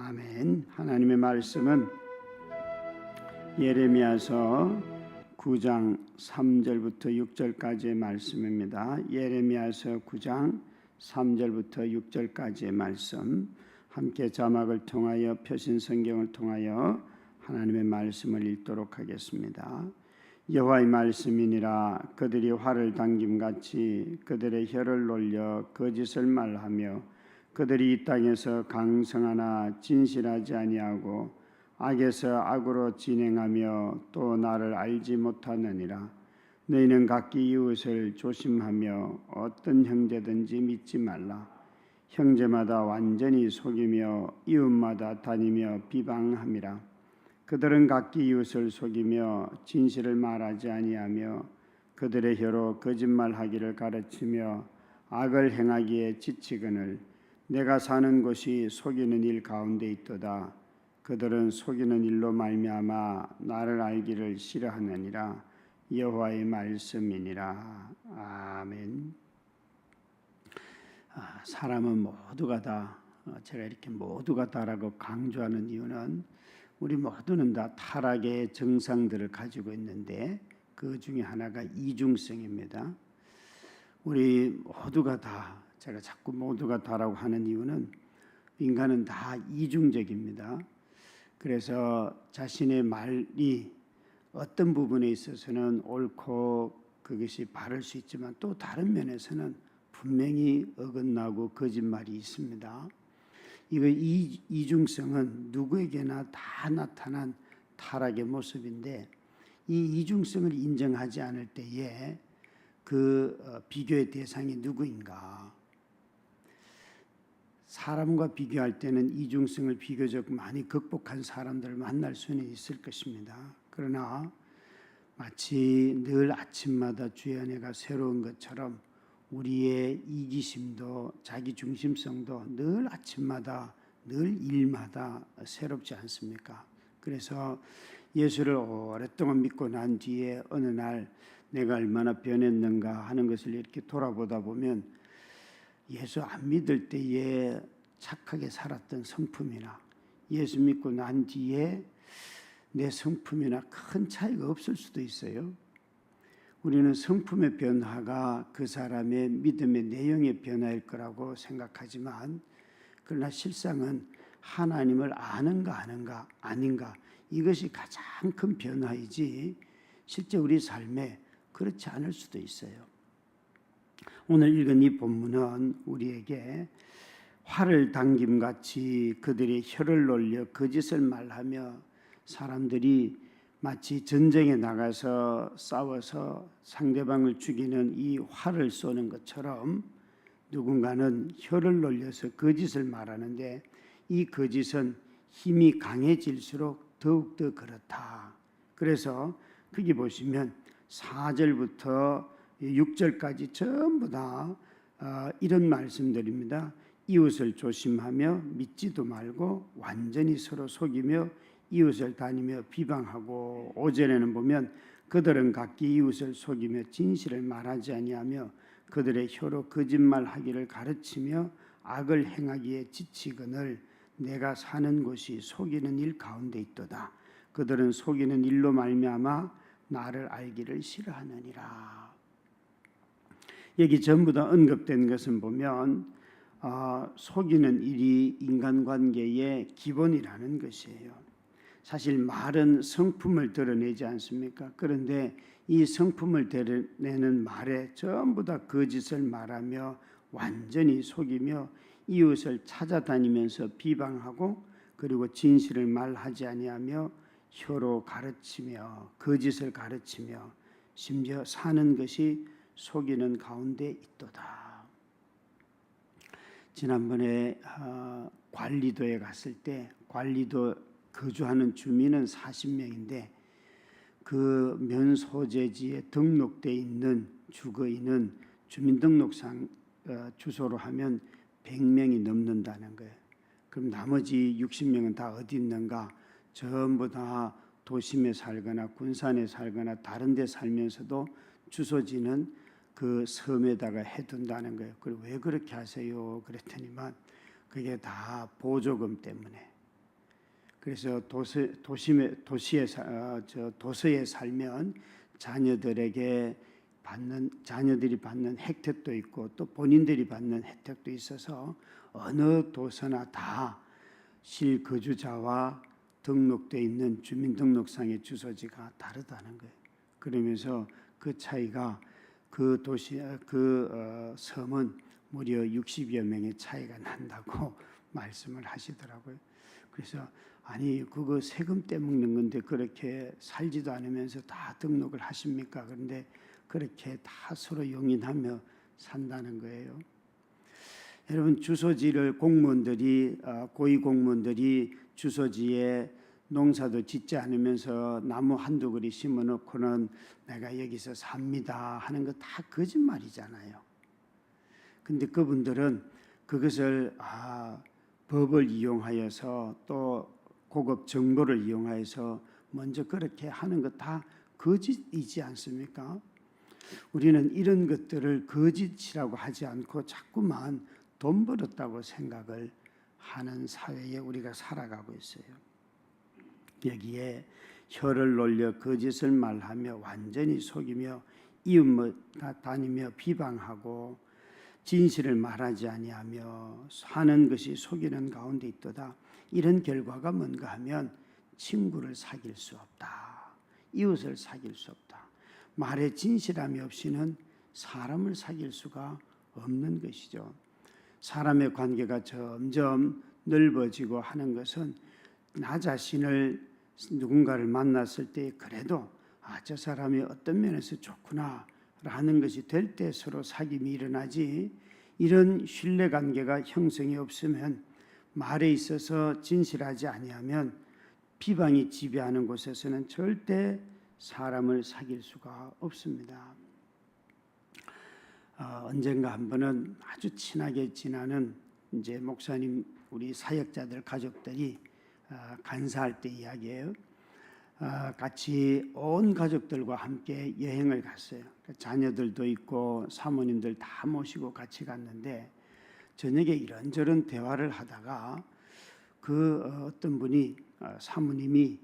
아멘. 하나님의 말씀은 예레미야서 9장 3절부터 6절까지의 말씀입니다. 예레미야서 9장 3절부터 6절까지의 말씀, 함께 자막을 통하여 표신 성경을 통하여 하나님의 말씀을 읽도록 하겠습니다. 여호와의 말씀이니라. 그들이 활을 당김같이 그들의 혀를 놀려 거짓을 말하며 그들이 이 땅에서 강성하나 진실하지 아니하고 악에서 악으로 진행하며 또 나를 알지 못하느니라. 너희는 각기 이웃을 조심하며 어떤 형제든지 믿지 말라. 형제마다 완전히 속이며 이웃마다 다니며 비방함이라. 그들은 각기 이웃을 속이며 진실을 말하지 아니하며 그들의 혀로 거짓말하기를 가르치며 악을 행하기에 지치거늘 내가 사는 곳이 속이는 일 가운데 있도다. 그들은 속이는 일로 말미암아 나를 알기를 싫어하느니라. 여호와의 말씀이니라. 아멘. 사람은 모두가 다, 제가 이렇게 모두가 다라고 강조하는 이유는 우리 모두는 다 타락의 정상들을 가지고 있는데 그 중에 하나가 이중성입니다. 우리 모두가 다, 제가 자꾸 모두가 다라고 하는 이유는 인간은 다 이중적입니다. 그래서 자신의 말이 어떤 부분에 있어서는 옳고 그것이 바를 수 있지만 또 다른 면에서는 분명히 어긋나고 거짓말이 있습니다. 이 이중성은 누구에게나 다 나타난 타락의 모습인데 이 이중성을 인정하지 않을 때에 그 비교의 대상이 누구인가? 사람과 비교할 때는 이중성을 비교적 많이 극복한 사람들을 만날 수는 있을 것입니다. 그러나 마치 늘 아침마다 주의 은혜가 새로운 것처럼 우리의 이기심도 자기중심성도 늘 아침마다 늘 일마다 새롭지 않습니까? 그래서 예수를 오랫동안 믿고 난 뒤에 어느 날 내가 얼마나 변했는가 하는 것을 이렇게 돌아보다 보면 예수 안 믿을 때에 착하게 살았던 성품이나 예수 믿고 난 뒤에 내 성품이나 큰 차이가 없을 수도 있어요. 우리는 성품의 변화가 그 사람의 믿음의 내용의 변화일 거라고 생각하지만 그러나 실상은 하나님을 아는가 아닌가 이것이 가장 큰 변화이지 실제 우리 삶에 그렇지 않을 수도 있어요. 오늘 읽은 이 본문은 우리에게 활을 당김같이 그들의 혀를 놀려 거짓을 말하며 사람들이 마치 전쟁에 나가서 싸워서 상대방을 죽이는 이 활을 쏘는 것처럼 누군가는 혀를 놀려서 거짓을 말하는데 이 거짓은 힘이 강해질수록 더욱더 그렇다. 그래서 거기 보시면 4절부터 6절까지 전부 다 이런 말씀들입니다. 이웃을 조심하며 믿지도 말고 완전히 서로 속이며 이웃을 다니며 비방하고 5절에는 보면 그들은 각기 이웃을 속이며 진실을 말하지 아니하며 그들의 혀로 거짓말하기를 가르치며 악을 행하기에 지치거늘 내가 사는 곳이 속이는 일 가운데 있도다. 그들은 속이는 일로 말미암아 나를 알기를 싫어하느니라. 여기 전부 다 언급된 것은 보면 속이는 일이 인간관계의 기본이라는 것이에요. 사실 말은 성품을 드러내지 않습니까? 그런데 이 성품을 드러내는 말에 전부 다 거짓을 말하며 완전히 속이며 이웃을 찾아다니면서 비방하고 그리고 진실을 말하지 아니하며 혀로 가르치며 거짓을 가르치며 심지어 사는 것이 속이는 가운데 있도다. 지난번에 관리도에 갔을 때 관리도 거주하는 주민은 40명인데 그 면소재지에 등록되어 있는 주거인은 주민등록상 주소로 하면 100명이 넘는다는 거예요. 그럼 나머지 60명은 다 어디 있는가? 전부 다 도심에 살거나 군산에 살거나 다른 데 살면서도 주소지는 그 섬에다가 해둔다는 거예요. 그리고 왜 그렇게 하세요? 그랬더니만 그게 다 보조금 때문에 그래서 도서에 살면 자녀들이 받는 혜택도 있고 또 본인들이 받는 혜택도 있어서 어느 도서나 다 실거주자와 등록되어 있는 주민등록상의 주소지가 다르다는 거예요. 그러면서 그 차이가 그 섬은 무려 60여 명의 차이가 난다고 말씀을 하시더라고요. 그래서 아니 그거 세금 떼먹는 건데 그렇게 살지도 않으면서 다 등록을 하십니까? 그런데 그렇게 다 서로 용인하며 산다는 거예요. 여러분 주소지를 고위 공무원들이 주소지에 농사도 짓지 않으면서 나무 한두 그리 심어놓고는 내가 여기서 삽니다 하는 거 다 거짓말이잖아요. 근데 그분들은 그것을 법을 이용하여서 또 고급 정보를 이용하여서 먼저 그렇게 하는 것 다 거짓이지 않습니까? 우리는 이런 것들을 거짓이라고 하지 않고 자꾸만 돈 벌었다고 생각을 하는 사회에 우리가 살아가고 있어요. 여기에 혀를 놀려 거짓을 말하며 완전히 속이며 이웃 다니며 비방하고 진실을 말하지 아니하며 하는 것이 속이는 가운데 있도다. 이런 결과가 뭔가 하면 친구를 사귈 수 없다. 이웃을 사귈 수 없다. 말에 진실함이 없이는 사람을 사귈 수가 없는 것이죠. 사람의 관계가 점점 넓어지고 하는 것은 나 자신을 누군가를 만났을 때 그래도 저 사람이 어떤 면에서 좋구나 라는 것이 될 때 서로 사귐이 일어나지, 이런 신뢰관계가 형성이 없으면 말에 있어서 진실하지 아니하면 비방이 지배하는 곳에서는 절대 사람을 사귈 수가 없습니다. 언젠가 한 번은 아주 친하게 지나는 이제 목사님 우리 사역자들 가족들이 간사할 때 이야기예요. 같이 온 가족들과 함께 여행을 갔어요. 자녀들도 있고 사모님들 다 모시고 같이 갔는데 저녁에 이런저런 대화를 하다가 어떤 분이 사모님이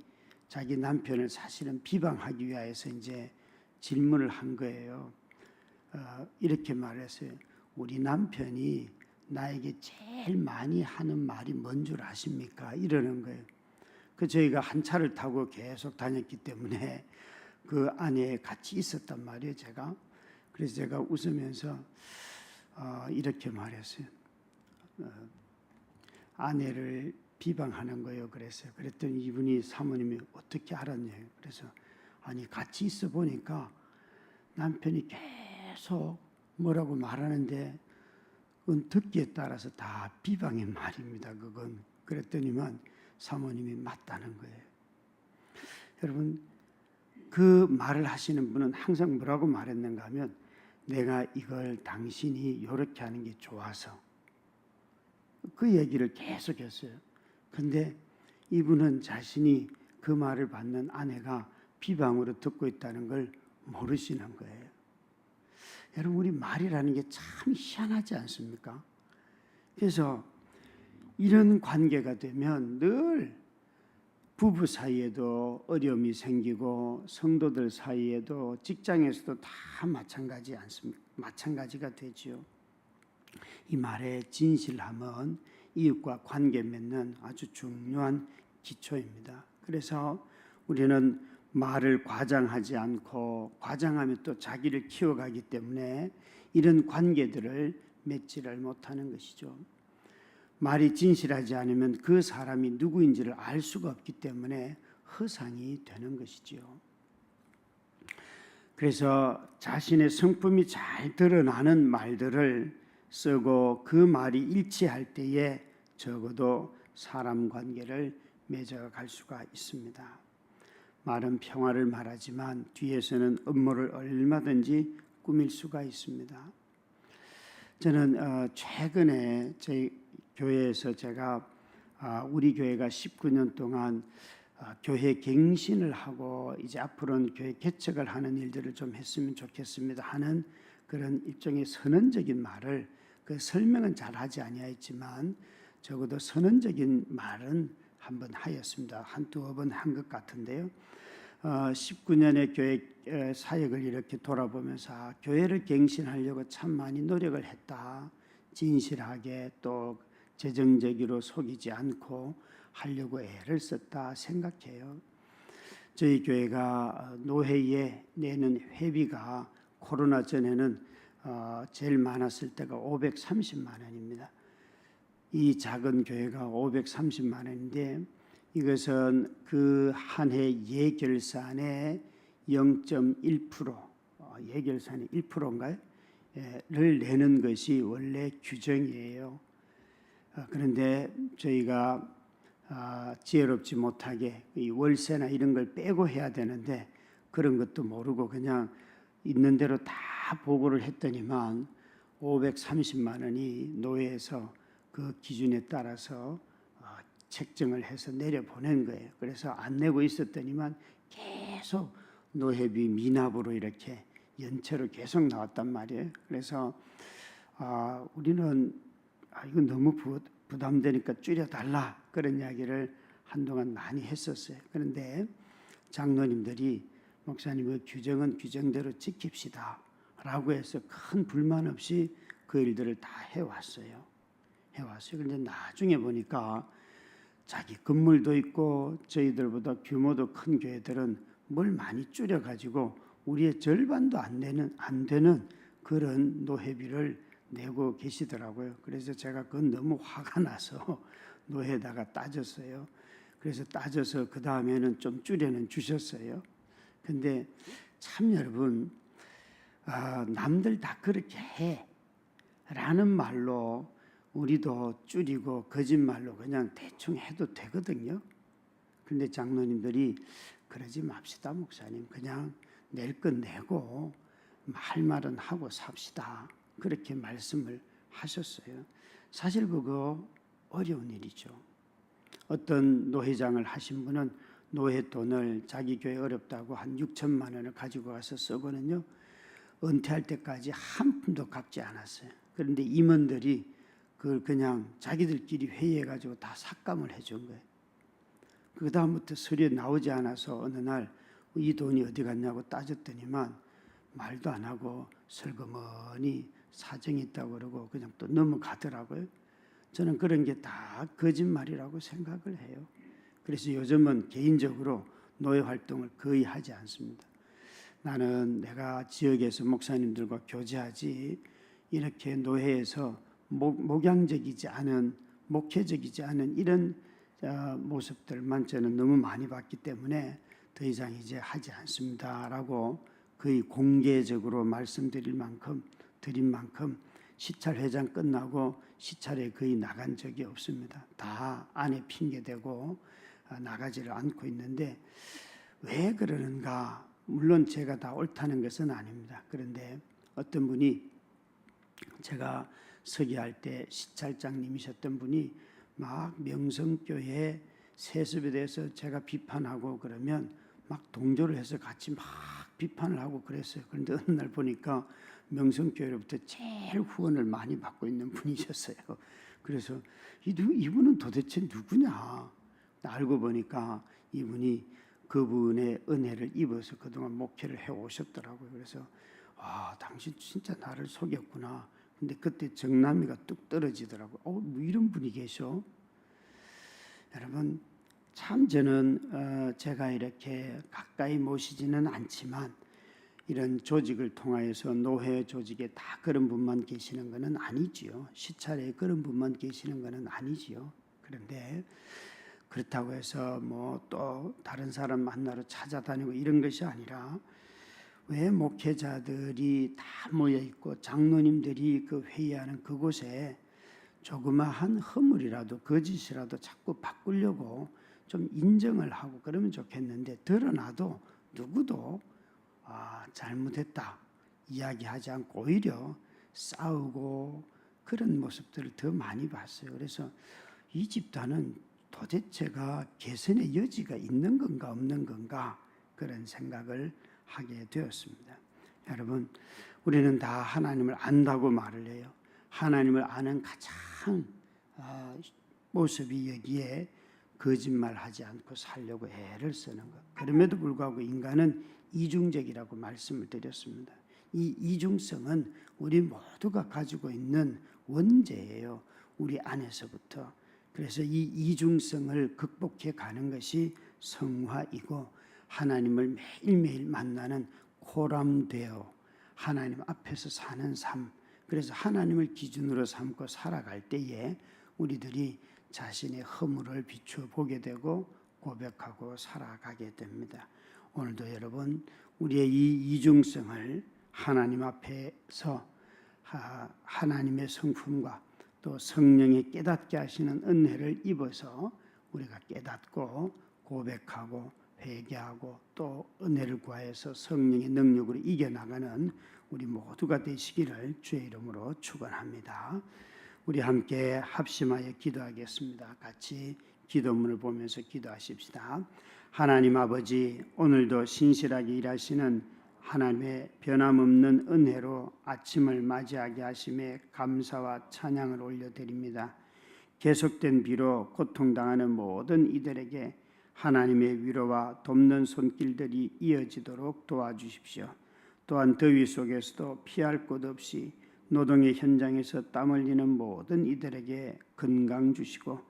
자기 남편을 사실은 비방하기 위해서 이제 질문을 한 거예요. 이렇게 말했어요. 우리 남편이 나에게 제일 많이 하는 말이 뭔 줄 아십니까? 이러는 거예요. 저희가 한 차를 타고 계속 다녔기 때문에 그 안에 같이 있었단 말이에요, 제가. 그래서 제가 웃으면서 이렇게 말했어요. 아내를 비방하는 거예요. 그랬더니 이분이 사모님이 어떻게 알았냐요. 그래서 아니 같이 있어 보니까 남편이 계속 뭐라고 말하는데 그건 듣기에 따라서 다 비방의 말입니다. 그건. 그랬더니만 사모님이 맞다는 거예요. 여러분 그 말을 하시는 분은 항상 뭐라고 말했는가 하면 내가 이걸 당신이 이렇게 하는 게 좋아서, 그 얘기를 계속했어요. 근데 이분은 자신이 그 말을 받는 아내가 비방으로 듣고 있다는 걸 모르시는 거예요. 여러분 우리 말이라는 게 참 희한하지 않습니까? 그래서 이런 관계가 되면 늘 부부 사이에도 어려움이 생기고 성도들 사이에도 직장에서도 다 마찬가지가 되지요. 이 말의 진실함은 이웃과 관계 맺는 아주 중요한 기초입니다. 그래서 우리는 말을 과장하지 않고 과장하면 또 자기를 키워가기 때문에 이런 관계들을 맺지를 못하는 것이죠. 말이 진실하지 않으면 그 사람이 누구인지를 알 수가 없기 때문에 허상이 되는 것이지요. 그래서 자신의 성품이 잘 드러나는 말들을 쓰고 그 말이 일치할 때에 적어도 사람 관계를 맺어갈 수가 있습니다. 말은 평화를 말하지만 뒤에서는 음모를 얼마든지 꾸밀 수가 있습니다. 저는 최근에 저희 교회에서 제가 우리 교회가 19년 동안 교회 갱신을 하고 이제 앞으로는 교회 개척을 하는 일들을 좀 했으면 좋겠습니다 하는 그런 일종의 선언적인 말을, 그 설명은 잘 하지 아니하였지만 적어도 선언적인 말은 한번 하였습니다. 한두어 번 한 것 같은데요. 19년의 교회 사역을 이렇게 돌아보면서 교회를 갱신하려고 참 많이 노력을 했다. 진실하게 또 재정적으로 속이지 않고 하려고 애를 썼다 생각해요. 저희 교회가 노회에 내는 회비가 코로나 전에는 제일 많았을 때가 530만 원입니다. 이 작은 교회가 530만 원인데 이것은 그 한 해 예결산의 0.1% 예결산의 1%인가요? 를 내는 것이 원래 규정이에요. 그런데 저희가 지혜롭지 못하게 이 월세나 이런 걸 빼고 해야 되는데 그런 것도 모르고 그냥 있는 대로 다 보고를 했더니만 530만 원이 노회에서 그 기준에 따라서 책정을 해서 내려보낸 거예요. 그래서 안 내고 있었더니만 계속 노회비 미납으로 이렇게 연체로 계속 나왔단 말이에요. 그래서 우리는 이건 너무 부담되니까 줄여달라 그런 이야기를 한동안 많이 했었어요. 그런데 장로님들이 목사님 그 규정은 규정대로 지킵시다 라고 해서 큰 불만 없이 그 일들을 다 해왔어요. 그런데 나중에 보니까 자기 건물도 있고 저희들보다 규모도 큰 교회들은 뭘 많이 줄여가지고 우리의 절반도 안 되는 그런 노회비를 내고 계시더라고요. 그래서 제가 그건 너무 화가 나서 노회에다가 따졌어요. 그래서 따져서 그 다음에는 좀 줄여는 주셨어요. 근데 참 여러분 남들 다 그렇게 해 라는 말로 우리도 줄이고 거짓말로 그냥 대충 해도 되거든요. 근데 장로님들이 그러지 맙시다 목사님. 그냥 낼 건 내고 할 말은 하고 삽시다. 그렇게 말씀을 하셨어요. 사실 그거 어려운 일이죠. 어떤 노회장을 하신 분은 노회 돈을 자기 교회 어렵다고 한 6천만 원을 가지고 가서 쓰고는요. 은퇴할 때까지 한 푼도 갚지 않았어요. 그런데 임원들이 그걸 그냥 자기들끼리 회의해가지고 다 삭감을 해준 거예요. 그 다음부터 서류에 나오지 않아서 어느 날 이 돈이 어디 갔냐고 따졌더니만 말도 안 하고 설거머니 사정이 있다고 그러고 그냥 또 넘어가더라고요. 저는 그런 게 다 거짓말이라고 생각을 해요. 그래서 요즘은 개인적으로 노예 활동을 거의 하지 않습니다. 나는 내가 지역에서 목사님들과 교제하지 이렇게 노회에서 목양적이지 않은 목회적이지 않은 이런 모습들만 저는 너무 많이 봤기 때문에 더 이상 이제 하지 않습니다라고 거의 공개적으로 말씀드린 만큼 시찰 회장 끝나고 시찰에 거의 나간 적이 없습니다. 다 안에 핑계대고 나가지를 않고 있는데 왜 그러는가? 물론 제가 다 옳다는 것은 아닙니다. 그런데 어떤 분이 제가 서기할 때 시찰장님이셨던 분이 막 명성교회 세습에 대해서 제가 비판하고 그러면 막 동조를 해서 같이 막 비판을 하고 그랬어요. 그런데 어느 날 보니까 명성교회로부터 제일 후원을 많이 받고 있는 분이셨어요. 그래서 이분은 도대체 누구냐? 알고 보니까 이분이 그분의 은혜를 입어서 그동안 목회를 해오셨더라고요. 그래서 당신 진짜 나를 속였구나. 근데 그때 정남이가 뚝 떨어지더라고요. 뭐 이런 분이 계셔? 여러분 참 저는 제가 이렇게 가까이 모시지는 않지만 이런 조직을 통하여서 노회 조직에 다 그런 분만 계시는 것은 아니지요. 시찰에 그런 분만 계시는 것은 아니지요. 그런데 그렇다고 해서 뭐 또 다른 사람 만나러 찾아다니고 이런 것이 아니라 왜 목회자들이 다 모여 있고 장로님들이 그 회의하는 그곳에 조그마한 허물이라도 거짓이라도 자꾸 바꾸려고 좀 인정을 하고 그러면 좋겠는데 드러나도 누구도 잘못했다 이야기하지 않고 오히려 싸우고 그런 모습들을 더 많이 봤어요. 그래서 이 집단은 도대체가 개선의 여지가 있는 건가 없는 건가 그런 생각을 하게 되었습니다. 여러분 우리는 다 하나님을 안다고 말을 해요. 하나님을 아는 가장 모습이 여기에 거짓말하지 않고 살려고 애를 쓰는 것. 그럼에도 불구하고 인간은 이중적이라고 말씀을 드렸습니다. 이 이중성은 우리 모두가 가지고 있는 원죄예요. 우리 안에서부터. 그래서 이 이중성을 극복해 가는 것이 성화이고 하나님을 매일매일 만나는 코람되어 하나님 앞에서 사는 삶. 그래서 하나님을 기준으로 삼고 살아갈 때에 우리들이 자신의 허물을 비추어 보게 되고 고백하고 살아가게 됩니다. 오늘도 여러분 우리의 이 이중성을 하나님 앞에서 하나님의 성품과 또 성령의 깨닫게 하시는 은혜를 입어서 우리가 깨닫고 고백하고 회개하고 또 은혜를 구하여서 성령의 능력으로 이겨나가는 우리 모두가 되시기를 주의 이름으로 축원합니다. 우리 함께 합심하여 기도하겠습니다. 같이 기도문을 보면서 기도하십시다. 하나님 아버지, 오늘도 신실하게 일하시는 하나님의 변함없는 은혜로 아침을 맞이하게 하심에 감사와 찬양을 올려드립니다. 계속된 비로 고통당하는 모든 이들에게 하나님의 위로와 돕는 손길들이 이어지도록 도와주십시오. 또한 더위 속에서도 피할 곳 없이 노동의 현장에서 땀 흘리는 모든 이들에게 건강 주시고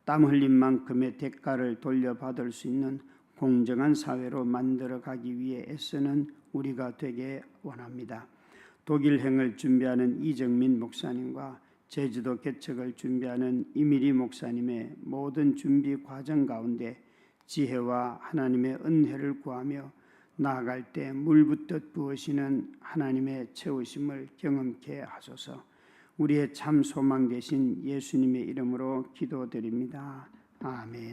땀 흘린 만큼의 대가를 돌려받을 수 있는 공정한 사회로 만들어가기 위해 애쓰는 우리가 되게 원합니다. 독일행을 준비하는 이정민 목사님과 제주도 개척을 준비하는 이미리 목사님의 모든 준비 과정 가운데 지혜와 하나님의 은혜를 구하며 나아갈 때 물붓듯 부으시는 하나님의 채우심을 경험케 하소서. 우리의 참 소망 되신 예수님의 이름으로 기도드립니다. 아멘.